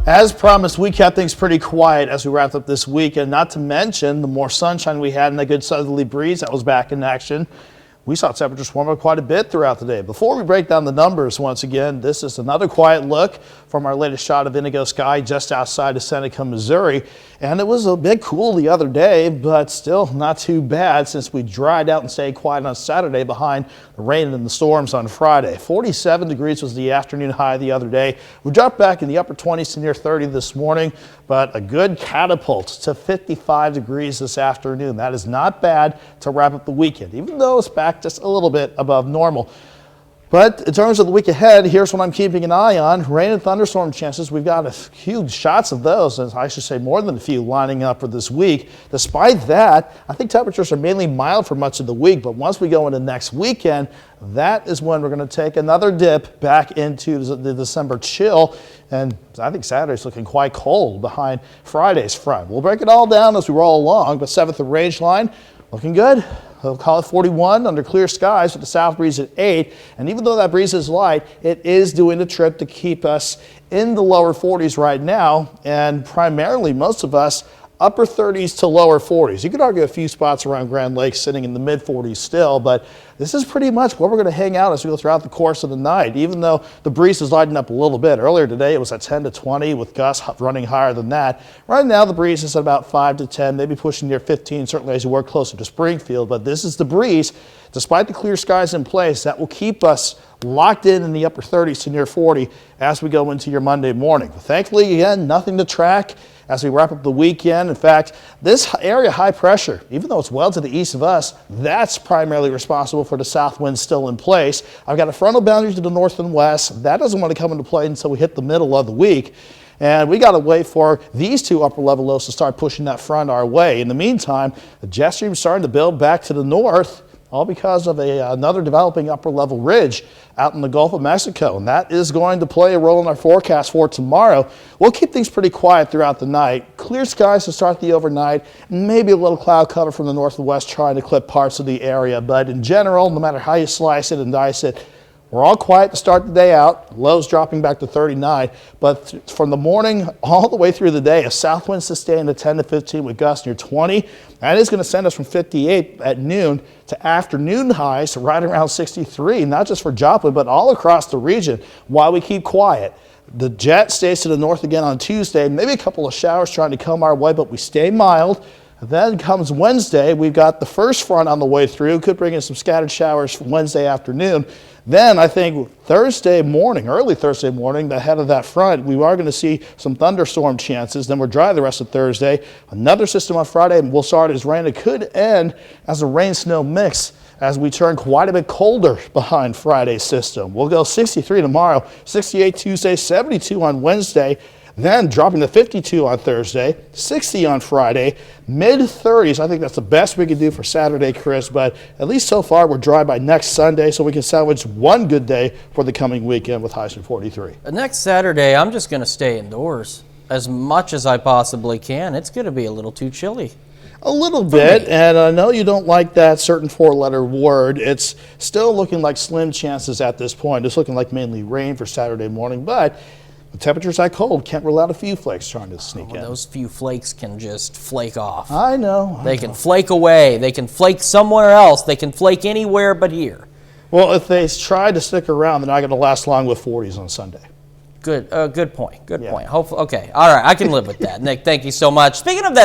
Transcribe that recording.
As promised, we kept things pretty quiet as we wrapped up this week, and not to mention the more sunshine we had and the good southerly breeze that was back in action. We saw temperatures warm up quite a bit throughout the day. Before we break down the numbers once again, this is another quiet look from our latest shot of indigo sky just outside of Seneca, Missouri. And it was a bit cool the other day, but still not too bad since we dried out and stayed quiet on Saturday behind the rain and the storms on Friday. 47 degrees was the afternoon high the other day. We dropped back in the upper 20s to near 30 this morning, but a good catapult to 55 degrees this afternoon. That is not bad to wrap up the weekend, even though it's back just a little bit above normal. But in terms of the week ahead, here's what I'm keeping an eye on. Rain and thunderstorm chances. We've got a huge shots of those, and I should say more than a few lining up for this week. Despite that, I think temperatures are mainly mild for much of the week, but once we go into next weekend, that is when we're going to take another dip back into the December chill. And I think Saturday's looking quite cold behind Friday's front. We'll break it all down as we roll along, but 7th the range line looking good. We'll call it 41 under clear skies with the south breeze at 8. And even though that breeze is light, it is doing the trip to keep us in the lower 40s right now. And primarily, most of us, upper 30s to lower 40s. You could argue a few spots around Grand Lake sitting in the mid 40s still, but this is pretty much where we're going to hang out as we go throughout the course of the night, even though the breeze is lighting up a little bit. Earlier today, it was at 10 to 20 with gusts running higher than that. Right now, the breeze is at about 5 to 10, maybe pushing near 15, certainly as you work closer to Springfield. But this is the breeze, despite the clear skies in place, that will keep us locked in the upper 30s to near 40 as we go into your Monday morning. But thankfully, again, nothing to track as we wrap up the weekend. In fact, this area high pressure, even though it's well to the east of us, that's primarily responsible for the south wind still in place. I've got a frontal boundary to the north and west. That doesn't want to come into play until we hit the middle of the week. And we got to wait for these two upper level lows to start pushing that front our way. In the meantime, the jet stream is starting to build back to the north, all because of another developing upper level ridge out in the Gulf of Mexico. And that is going to play a role in our forecast for tomorrow. We'll keep things pretty quiet throughout the night. Clear skies to start the overnight, maybe a little cloud cover from the north and west trying to clip parts of the area. But in general, no matter how you slice it and dice it, we're all quiet to start the day out. Lows dropping back to 39, but from the morning all the way through the day, a south wind sustained at 10 to 15 with gusts near 20. That is going to send us from 58 at noon to afternoon highs right around 63, not just for Joplin, but all across the region while we keep quiet. The jet stays to the north again on Tuesday, maybe a couple of showers trying to come our way, but we stay mild. Then comes Wednesday, we've got the first front on the way through, could bring in some scattered showers for Wednesday afternoon. Then I think Thursday morning, early Thursday morning, ahead of that front, we are going to see some thunderstorm chances. Then we're dry the rest of Thursday. Another system on Friday will start as rain. It could end as a rain-snow mix as we turn quite a bit colder behind Friday's system. We'll go 63 tomorrow, 68 Tuesday, 72 on Wednesday. Then dropping to 52 on Thursday, 60 on Friday, mid-30s. I think that's the best we could do for Saturday, Chris, but at least so far we're dry by next Sunday, so we can salvage one good day for the coming weekend with highs of 43. Next Saturday, I'm just going to stay indoors as much as I possibly can. It's going to be a little too chilly. A little bit, and I know you don't like that certain four-letter word. It's still looking like slim chances at this point. It's looking like mainly rain for Saturday morning, but the temperature's that cold. Can't rule out a few flakes trying to sneak in. Those few flakes can just flake off. I know. They can flake away. They can flake somewhere else. They can flake anywhere but here. Well, if they try to stick around, they're not going to last long with 40s on Sunday. Good point. Good point. Hopefully, okay. All right. I can live with that. Nick, thank you so much. Speaking of that